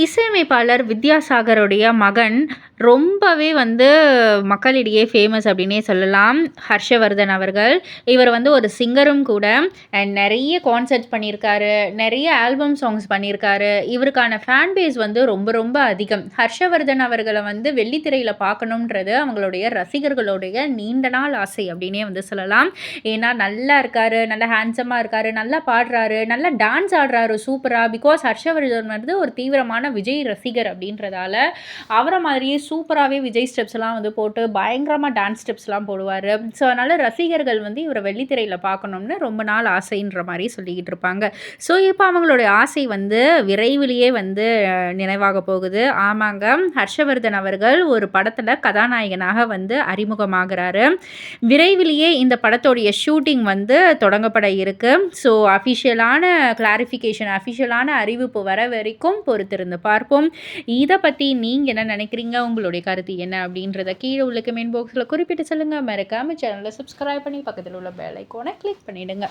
இசையமைப்பாளர் வித்யாசாகருடைய மகன் ரொம்பவே மக்களிடையே ஃபேமஸ் அப்படின்னே சொல்லலாம். ஹர்ஷவர்தன் அவர்கள். இவர் ஒரு சிங்கரும் கூட. அண்ட் நெறைய கான்சர்ட்ஸ் பண்ணியிருக்காரு. நெறைய ஆல்பம் சாங்ஸ் பண்ணியிருக்காரு. இவருக்கான ஃபேன் பேஸ் ரொம்ப ரொம்ப அதிகம். ஹர்ஷவர்தன் அவர்கள வெள்ளித்திரையில பார்க்கணுன்றது அவங்களுடைய ரசிகர்களுடைய நீண்ட நாள் ஆசை அப்படின்னே சொல்லலாம். ஏன்னா நல்லா இருக்காரு, நல்லா ஹேண்ட்ஸமா இருக்காரு, நல்லா பாடுறாரு, நல்லா டான்ஸ் ஆடுறாரு சூப்பரா. பிகாஸ் ஹர்ஷவர்தன் ஒரு தீவிரமான விஜய் ரசிகர் அப்படின்றதால அவரை மாதிரியே சூப்பராகவே விஜய் ஸ்டெப்ஸ்லாம் போட்டு பயங்கரமாக டான்ஸ் ஸ்டெப்ஸ்லாம் போடுவார். ஸோ அதனால் ரசிகர்கள் இவரை வெள்ளித்திரையில் பார்க்கணும்னு ரொம்ப நாள் ஆசைன்ற மாதிரி சொல்லிக்கிட்டு இருப்பாங்க. ஸோ இப்போ அவங்களுடைய ஆசை விரைவிலேயே நினைவாக போகுது. ஆமாங்க, ஹர்ஷவர்தன் அவர்கள் ஒரு படத்தில் கதாநாயகனாக அறிமுகமாகிறாரு. விரைவிலேயே இந்த படத்தோடைய ஷூட்டிங் தொடங்கப்பட இருக்கு. ஸோ அஃபிஷியலான கிளாரிஃபிகேஷன், அஃபிஷியலான அறிவிப்பு வர வரைக்கும் பொறுத்திருந்து பார்ப்போம். இதை பற்றி நீங்கள் என்ன நினைக்கிறீங்க, உங்களுடைய கருத்து என்ன அப்படின்றத கீழே உள்ள கமெண்ட் பாக்ஸில் குறிப்பிட்டு சொல்லுங்கள். மறக்காமல் சேனலை சப்ஸ்கிரைப் பண்ணி பக்கத்தில் உள்ள பெல் ஐக்கானை கிளிக் பண்ணிவிடுங்க.